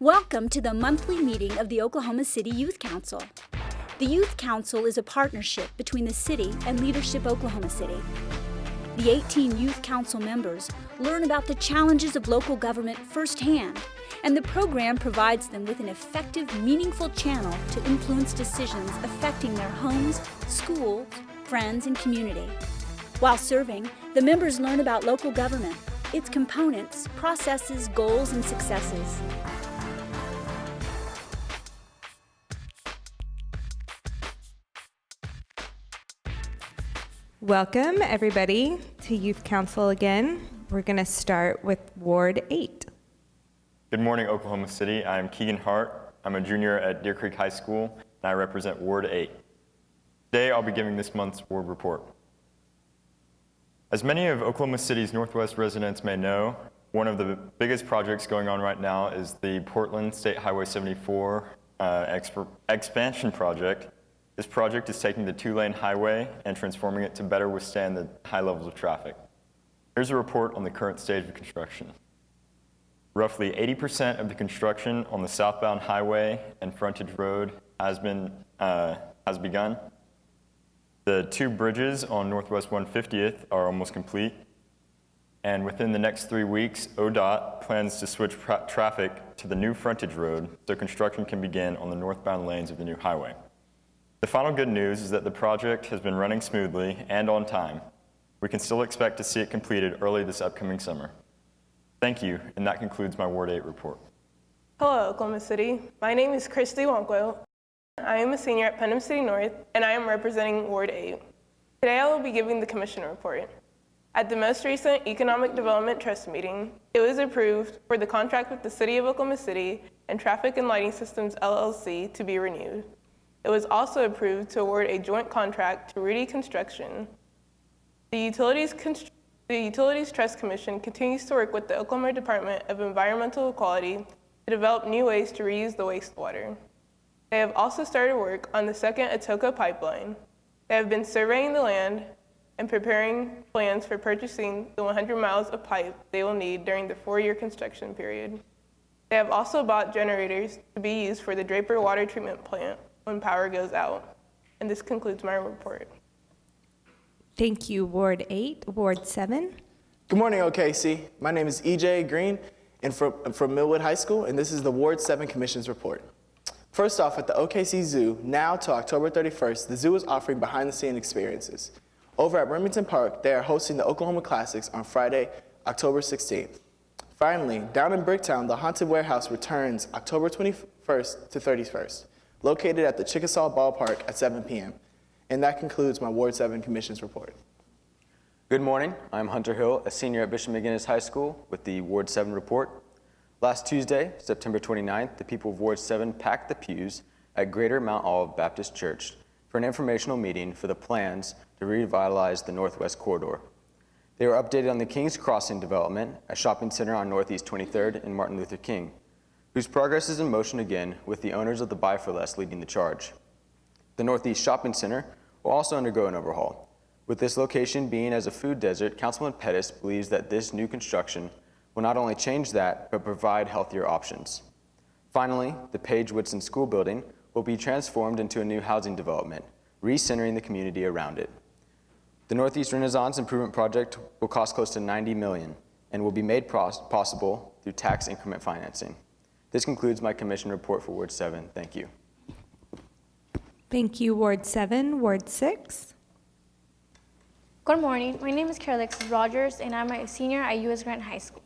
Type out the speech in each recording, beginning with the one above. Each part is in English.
Welcome to the monthly meeting of the Oklahoma City Youth Council. The Youth Council is a partnership between the city and Leadership Oklahoma City. The 18 Youth Council members learn about the challenges of local government firsthand, and the program provides them with an effective, meaningful channel to influence decisions affecting their homes, schools, friends, and community. While serving, the members learn about local government, its components, processes, goals, and successes. Welcome, everybody, to Youth Council again. We're going to start with Ward 8. Good morning, Oklahoma City. I'm Keegan Hart. I'm a junior at Deer Creek High School, and I represent Ward 8. Today, I'll be giving this month's ward report. As many of Oklahoma City's Northwest residents may know, one of the biggest projects going on right now is the Portland State Highway 74 expansion project. This project is taking the two-lane highway and transforming it to better withstand the high levels of traffic. Here's a report on the current stage of construction. Roughly 80% of the construction on the southbound highway and frontage road has begun. The two bridges on Northwest 150th are almost complete. And within the next 3 weeks, ODOT plans to switch traffic to the new frontage road so construction can begin on the northbound lanes of the new highway. The final good news is that the project has been running smoothly and on time. We can still expect to see it completed early this upcoming summer. Thank you, and that concludes my Ward 8 report. Hello, Oklahoma City. My name is Christy Wonkwo. I am a senior at Putnam City North, and I am representing Ward 8. Today I will be giving the Commission report. At the most recent Economic Development Trust meeting, it was approved for the contract with the City of Oklahoma City and Traffic and Lighting Systems, LLC to be renewed. It was also approved to award a joint contract to Rudy Construction. The Utilities Trust Commission continues to work with the Oklahoma Department of Environmental Equality to develop new ways to reuse the wastewater. They have also started work on the second Atoka pipeline. They have been surveying the land and preparing plans for purchasing the 100 miles of pipe they will need during the 4-year construction period. They have also bought generators to be used for the Draper Water Treatment Plant when power goes out. And this concludes my report. Thank you, Ward 8. Ward 7. Good morning, OKC. My name is EJ Green, and from Millwood High School, and this is the Ward 7 Commission's report. First off, at the OKC Zoo, now to October 31st, the zoo is offering behind-the-scenes experiences. Over at Remington Park, they are hosting the Oklahoma Classics on Friday, October 16th. Finally, down in Bricktown, the Haunted Warehouse returns October 21st to 31st. Located at the Chickasaw Ballpark at 7 p.m. And that concludes my Ward 7 Commission's report. Good morning. I'm Hunter Hill, a senior at Bishop McGinnis High School with the Ward 7 report. Last Tuesday, September 29th, the people of Ward 7 packed the pews at Greater Mount Olive Baptist Church for an informational meeting for the plans to revitalize the Northwest Corridor. They were updated on the King's Crossing development, a shopping center on Northeast 23rd and Martin Luther King, whose progress is in motion again with the owners of the Buy for Less leading the charge. The Northeast Shopping Center will also undergo an overhaul. With this location being as a food desert, Councilman Pettis believes that this new construction will not only change that, but provide healthier options. Finally, the Page Whitson School Building will be transformed into a new housing development, recentering the community around it. The Northeast Renaissance Improvement Project will cost close to $90 million and will be made possible through tax increment financing. This concludes my commission report for Ward 7. Thank you. Thank you, Ward 7. Ward 6. Good morning. My name is Alexis Rogers, and I'm a senior at U.S. Grant High School,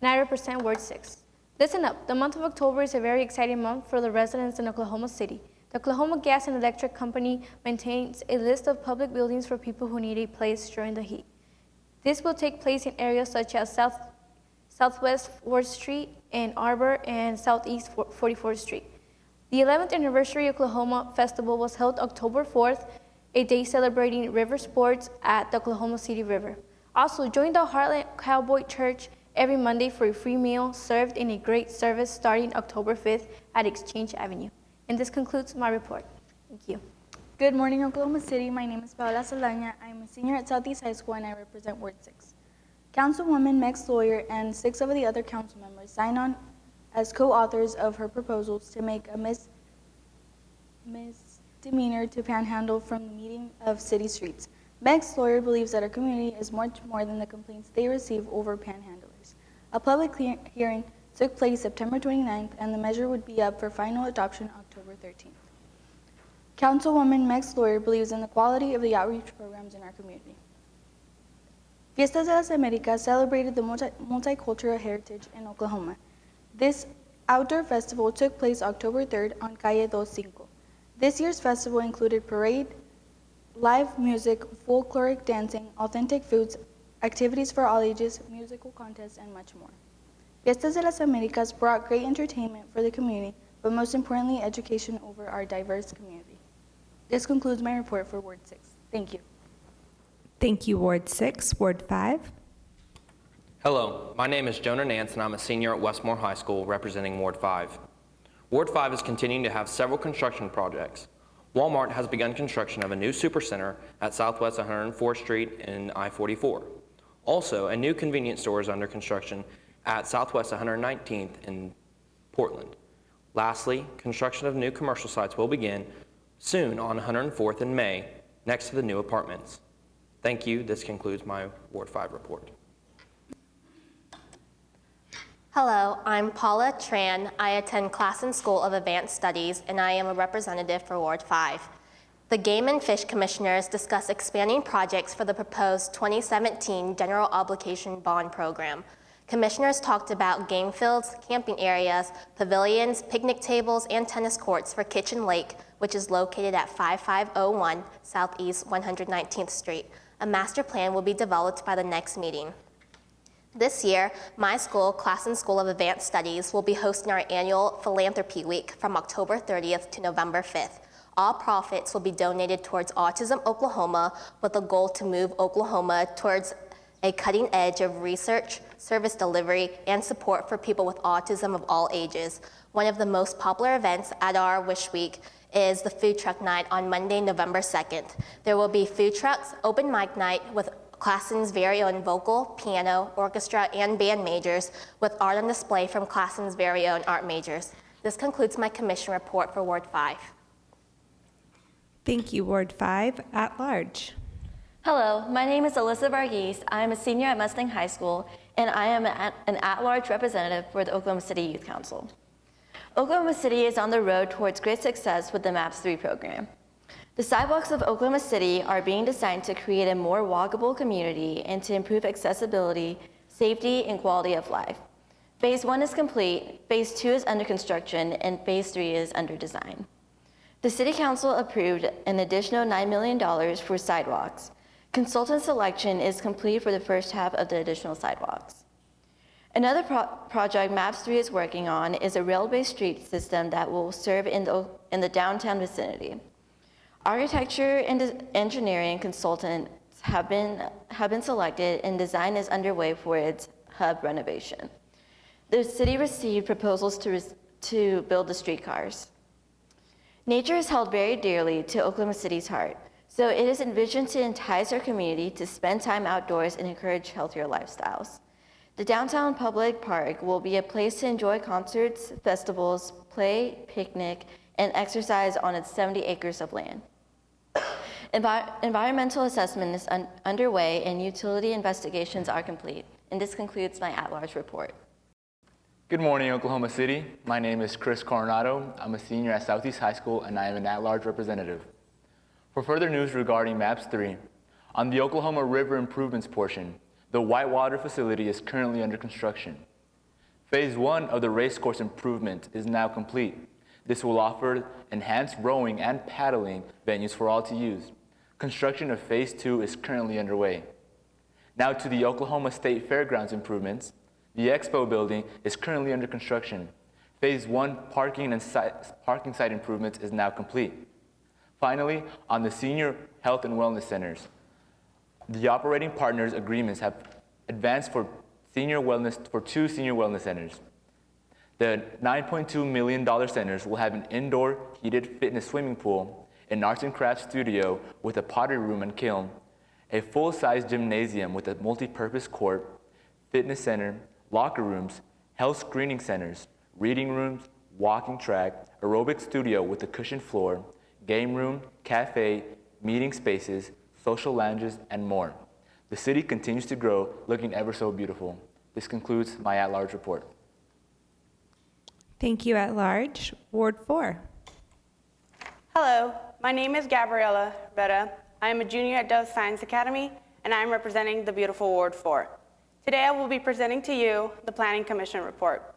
and I represent Ward 6. Listen up. The month of October is a very exciting month for the residents in Oklahoma City. The Oklahoma Gas and Electric Company maintains a list of public buildings for people who need a place during the heat. This will take place in areas such as Southwest 4th Street and Arbor and Southeast 44th Street. The 11th Anniversary Oklahoma Festival was held October 4th, a day celebrating river sports at the Oklahoma City River. Also, join the Heartland Cowboy Church every Monday for a free meal served in a great service starting October 5th at Exchange Avenue. And this concludes my report. Thank you. Good morning, Oklahoma City. My name is Paola Saldaña. I am a senior at Southeast High School, and I represent Ward 6. Councilwoman Meg Sawyer and 6 of the other council members signed on as co-authors of her proposals to make a misdemeanor to panhandle from the meeting of city streets. Meg's lawyer believes that our community is much more than the complaints they receive over panhandlers. A public hearing took place September 29th, and the measure would be up for final adoption October 13th. Councilwoman Meg's lawyer believes in the quality of the outreach programs in our community. Fiestas de las Americas celebrated the multicultural heritage in Oklahoma. This outdoor festival took place October 3rd on Calle 25. This year's festival included parade, live music, folkloric dancing, authentic foods, activities for all ages, musical contests, and much more. Fiestas de las Americas brought great entertainment for the community, but most importantly, education over our diverse community. This concludes my report for Ward 6. Thank you. Thank you, Ward 6. Ward 5. Hello, my name is Jonah Nance, and I'm a senior at Westmore High School representing Ward 5. Ward 5 is continuing to have several construction projects. Walmart has begun construction of a new supercenter at Southwest 104th Street and I-44. Also, a new convenience store is under construction at Southwest 119th in Portland. Lastly, construction of new commercial sites will begin soon on 104th in May, next to the new apartments. Thank you. This concludes my Ward 5 report. Hello, I'm Paula Tran. I attend Classen School of Advanced Studies, and I am a representative for Ward 5. The Game and Fish Commissioners discussed expanding projects for the proposed 2017 General Obligation Bond Program. Commissioners talked about game fields, camping areas, pavilions, picnic tables, and tennis courts for Kitchen Lake, which is located at 5501 Southeast 119th Street. A master plan will be developed by the next meeting. This year, my school, Classen School of Advanced Studies, will be hosting our annual Philanthropy Week from October 30th to November 5th. All profits will be donated towards Autism Oklahoma, with a goal to move Oklahoma towards a cutting edge of research, service delivery, and support for people with autism of all ages. One of the most popular events at our Wish Week is the Food Truck Night on Monday, November 2nd. There will be food trucks, open mic night with Classen's very own vocal, piano, orchestra, and band majors, with art on display from Classen's very own art majors. This concludes my commission report for Ward 5. Thank you, Ward 5. At large. Hello, my name is Alyssa Varghese. I am a senior at Mustang High School, and I am an at-large representative for the Oklahoma City Youth Council. Oklahoma City is on the road towards great success with the MAPS 3 program. The sidewalks of Oklahoma City are being designed to create a more walkable community and to improve accessibility, safety, and quality of life. Phase 1 is complete, Phase 2 is under construction, and Phase 3 is under design. The City Council approved an additional $9 million for sidewalks. Consultant selection is complete for the first half of the additional sidewalks. Another project MAPS 3 is working on is a rail-based street system that will serve in the downtown vicinity. Architecture and engineering consultants have been selected, and design is underway for its hub renovation. The city received proposals to build the streetcars. Nature is held very dearly to Oklahoma City's heart, so it is envisioned to entice our community to spend time outdoors and encourage healthier lifestyles. The downtown public park will be a place to enjoy concerts, festivals, play, picnic, and exercise on its 70 acres of land. Environmental assessment is underway and utility investigations are complete. And this concludes my at-large report. Good morning, Oklahoma City. My name is Chris Coronado. I'm a senior at Southeast High School, and I am an at-large representative. For further news regarding MAPS 3, on the Oklahoma River improvements portion, the Whitewater facility is currently under construction. Phase 1 of the racecourse improvement is now complete. This will offer enhanced rowing and paddling venues for all to use. Construction of Phase 2 is currently underway. Now to the Oklahoma State Fairgrounds improvements. The Expo building is currently under construction. Phase 1 parking site improvements is now complete. Finally, on the Senior Health and Wellness Centers, the operating partners agreements have advanced for two senior wellness centers. The $9.2 million centers will have an indoor heated fitness swimming pool, an arts and crafts studio with a pottery room and kiln, a full-size gymnasium with a multi-purpose court, fitness center, locker rooms, health screening centers, reading rooms, walking track, aerobic studio with a cushioned floor, game room, cafe, meeting spaces, social lounges, and more. The city continues to grow, looking ever so beautiful. This concludes my at-large report. Thank you, at large. Ward 4. Hello, my name is Gabriella Betta. I am a junior at Dove Science Academy, and I am representing the beautiful Ward 4. Today I will be presenting to you the Planning Commission report.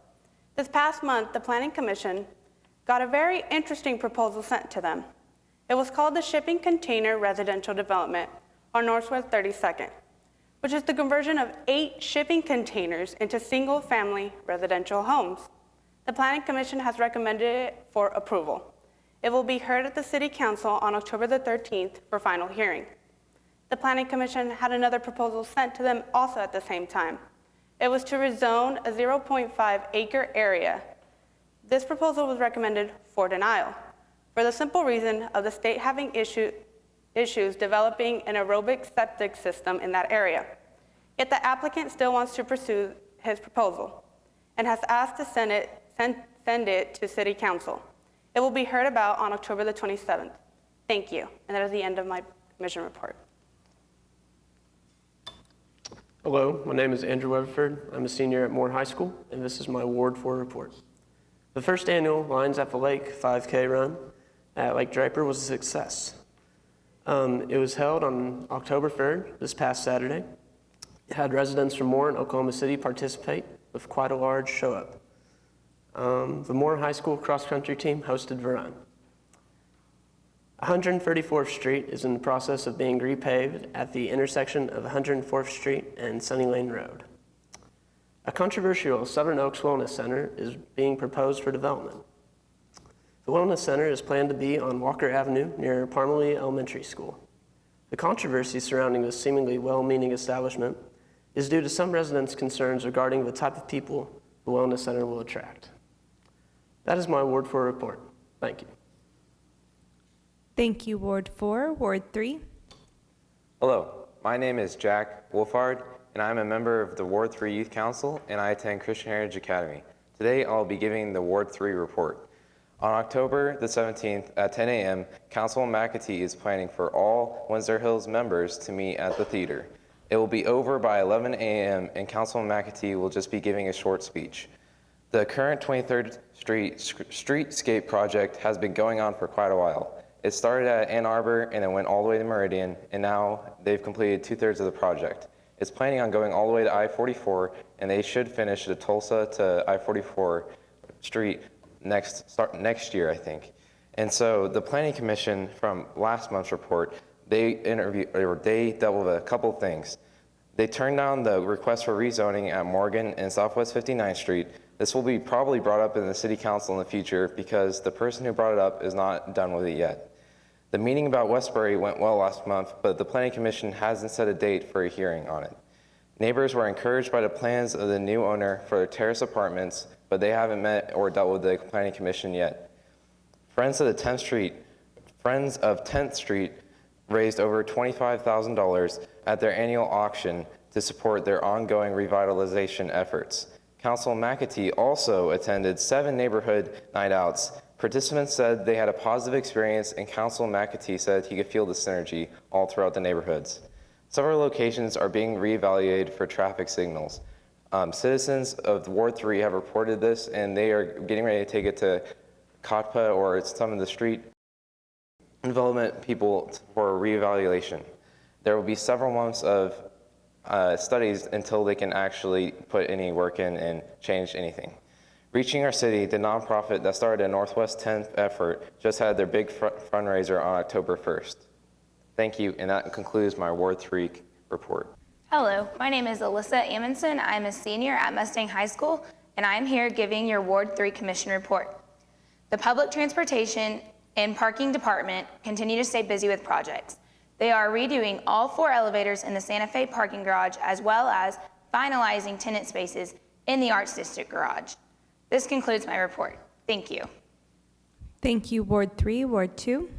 This past month, the Planning Commission got a very interesting proposal sent to them. It was called the Shipping Container Residential Development on Northwest 32nd, which is the conversion of 8 shipping containers into single-family residential homes. The Planning Commission has recommended it for approval. It will be heard at the City Council on October the 13th for final hearing. The Planning Commission had another proposal sent to them also at the same time. It was to rezone a 0.5-acre area. This proposal was recommended for denial for the simple reason of the state having issues developing an aerobic septic system in that area. Yet the applicant still wants to pursue his proposal and has asked to send it to City Council. It will be heard about on October the 27th. Thank you. And that is the end of my commission report. Hello, my name is Andrew Weatherford. I'm a senior at Moore High School, and this is my Ward 4 report. The first annual Lions at the Lake 5K run at Lake Draper was a success. It was held on October 3rd, this past Saturday. It had residents from Moore and Oklahoma City participate with quite a large show up. The Moore High School cross-country team hosted the run. 134th Street is in the process of being repaved at the intersection of 104th Street and Sunny Lane Road. A controversial Southern Oaks Wellness Center is being proposed for development. The Wellness Center is planned to be on Walker Avenue near Parmalee Elementary School. The controversy surrounding this seemingly well-meaning establishment is due to some residents' concerns regarding the type of people the Wellness Center will attract. That is my Ward 4 report. Thank you. Thank you, Ward 4. Ward 3. Hello, my name is Jack Wolfhard, and I'm a member of the Ward 3 Youth Council, and I attend Christian Heritage Academy. Today, I'll be giving the Ward 3 report. On October the 17th at 10 a.m., Councilman McAtee is planning for all Windsor Hills members to meet at the theater. It will be over by 11 a.m., and Councilman McAtee will just be giving a short speech. The current 23rd Street streetscape project has been going on for quite a while. It started at Ann Arbor and it went all the way to Meridian, and now they've completed 2/3 of the project. It's planning on going all the way to I-44, and they should finish the Tulsa to I-44 street next year, I think. And so the Planning Commission from last month's report, they dealt with a couple things. They turned down the request for rezoning at Morgan and Southwest 59th Street. This will be probably brought up in the City Council in the future because the person who brought it up is not done with it yet. The meeting about Westbury went well last month, but the Planning Commission hasn't set a date for a hearing on it. Neighbors were encouraged by the plans of the new owner for their terrace apartments, but they haven't met or dealt with the Planning Commission yet. Friends of 10th Street raised over $25,000 at their annual auction to support their ongoing revitalization efforts. Councilman McAtee also attended 7 neighborhood night outs. Participants said they had a positive experience, and Councilman McAtee said he could feel the synergy all throughout the neighborhoods. Several locations are being reevaluated for traffic signals. Citizens of Ward 3 have reported this, and they are getting ready to take it to COTPA or some of the street development people for reevaluation. There will be several months of studies until they can actually put any work in and change anything. Reaching Our City, the nonprofit that started a Northwest 10th effort, just had their big fundraiser on October 1st. Thank you, and that concludes my Ward 3 report. Hello, my name is Alyssa Amundsen. I'm a senior at Mustang High School, and I'm here giving your Ward 3 Commission report. The Public Transportation and Parking Department continue to stay busy with projects. They are redoing all 4 elevators in the Santa Fe parking garage, as well as finalizing tenant spaces in the Arts District garage. This concludes my report. Thank you. Thank you, Ward 3. Ward 2.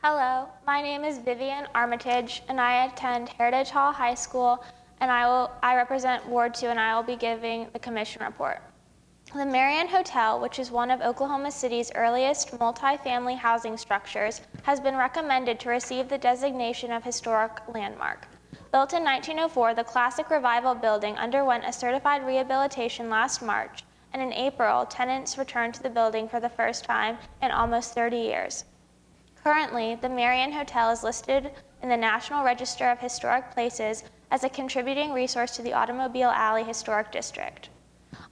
Hello, my name is Vivian Armitage, and I attend Heritage Hall High School, and I represent Ward 2, and I will be giving the commission report. The Marion Hotel, which is one of Oklahoma City's earliest multi-family housing structures, has been recommended to receive the designation of historic landmark. Built in 1904, the classic Revival building underwent a certified rehabilitation last March, and in April, tenants returned to the building for the first time in almost 30 years. Currently, the Marion Hotel is listed in the National Register of Historic Places as a contributing resource to the Automobile Alley Historic District.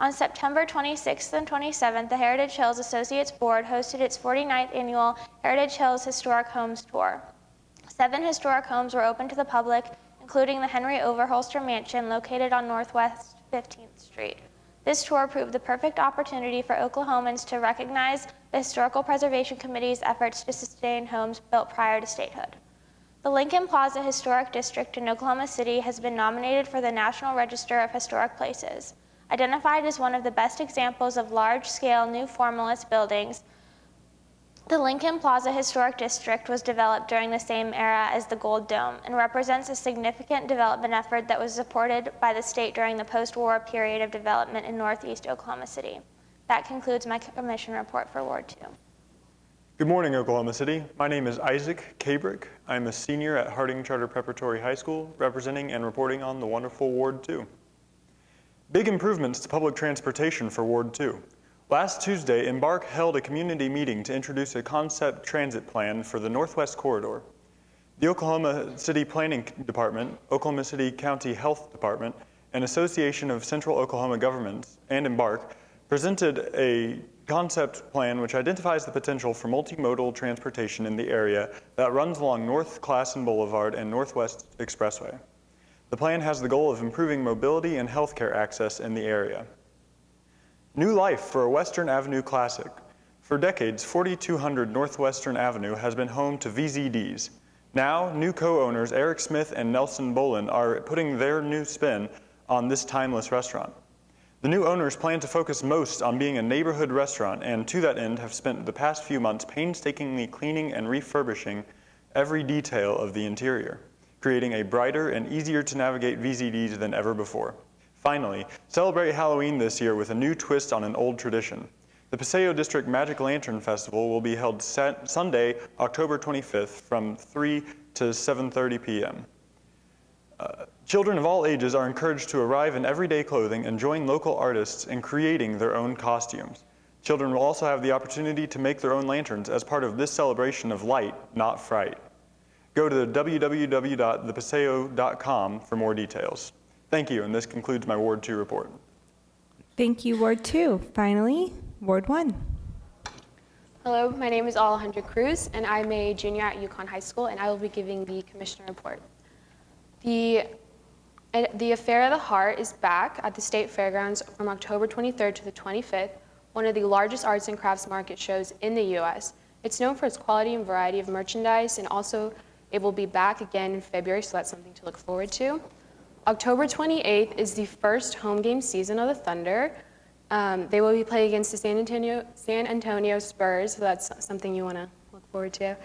On September 26th and 27th, the Heritage Hills Associates Board hosted its 49th annual Heritage Hills Historic Homes Tour. 7 historic homes were open to the public, including the Henry Overholster Mansion located on Northwest 15th Street. This tour proved the perfect opportunity for Oklahomans to recognize the Historical Preservation Committee's efforts to sustain homes built prior to statehood. The Lincoln Plaza Historic District in Oklahoma City has been nominated for the National Register of Historic Places. Identified as one of the best examples of large-scale new formalist buildings, the Lincoln Plaza Historic District was developed during the same era as the Gold Dome and represents a significant development effort that was supported by the state during the post-war period of development in Northeast Oklahoma City. That concludes my commission report for Ward 2. Good morning, Oklahoma City. My name is Isaac Kabrick. I'm a senior at Harding Charter Preparatory High School, representing and reporting on the wonderful Ward 2. Big improvements to public transportation for Ward 2. Last Tuesday, Embark held a community meeting to introduce a concept transit plan for the Northwest Corridor. The Oklahoma City Planning Department, Oklahoma City County Health Department, and Association of Central Oklahoma Governments, and Embark presented a concept plan which identifies the potential for multimodal transportation in the area that runs along North Classen Boulevard and Northwest Expressway. The plan has the goal of improving mobility and healthcare access in the area. New life for a Western Avenue classic. For decades, 4200 Northwestern Avenue has been home to VZDs. Now, new co-owners Eric Smith and Nelson Bolin are putting their new spin on this timeless restaurant. The new owners plan to focus most on being a neighborhood restaurant, and to that end have spent the past few months painstakingly cleaning and refurbishing every detail of the interior, creating a brighter and easier to navigate VZDs than ever before. Finally, celebrate Halloween this year with a new twist on an old tradition. The Paseo District Magic Lantern Festival will be held Sunday, October 25th from 3 to 7:30 p.m. Children of all ages are encouraged to arrive in everyday clothing and join local artists in creating their own costumes. Children will also have the opportunity to make their own lanterns as part of this celebration of light, not fright. Go to www.thepaseo.com for more details. Thank you, and this concludes my Ward 2 report. Thank you, Ward 2. Finally, Ward 1. Hello, my name is Alejandra Cruz, and I'm a junior at Yukon High School, and I will be giving the commissioner report. The Affair of the Heart is back at the State Fairgrounds from October 23rd to the 25th, one of the largest arts and crafts market shows in the U.S. It's known for its quality and variety of merchandise, and also it will be back again in February, so that's something to look forward to. October 28th is the first home game season of the Thunder. They will be playing against the San Antonio Spurs, so that's something you want to look forward to.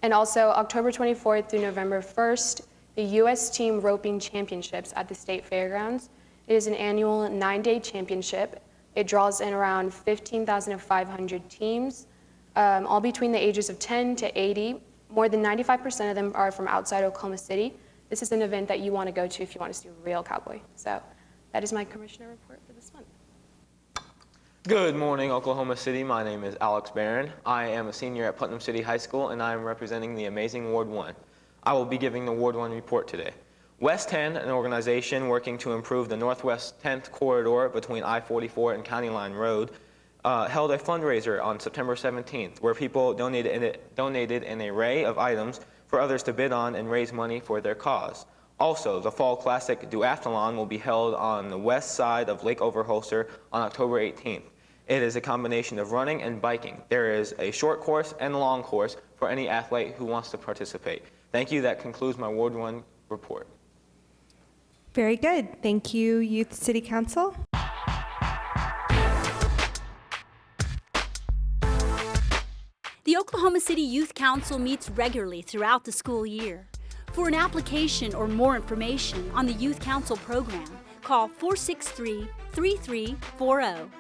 And also October 24th through November 1st, the U.S. Team Roping Championships at the State Fairgrounds. It is an annual 9-day championship. It draws in around 15,500 teams, all between the ages of 10 to 80. More than 95% of them are from outside Oklahoma City. This is an event that you want to go to if you want to see a real cowboy. So that is my commissioner report for this month. Good morning, Oklahoma City. My name is Alex Barron. I am a senior at Putnam City High School, and I am representing the amazing Ward 1. I will be giving the Ward 1 report today. West 10, an organization working to improve the Northwest 10th corridor between I-44 and County Line Road, held a fundraiser on September 17th, where people donated an array of items for others to bid on and raise money for their cause. Also, the Fall Classic Duathlon will be held on the west side of Lake Overholser on October 18th. It is a combination of running and biking. There is a short course and a long course for any athlete who wants to participate. Thank you. That concludes my Ward 1 report. Very good. Thank you, Youth City Council. The Oklahoma City Youth Council meets regularly throughout the school year. For an application or more information on the Youth Council program, call 463-3340.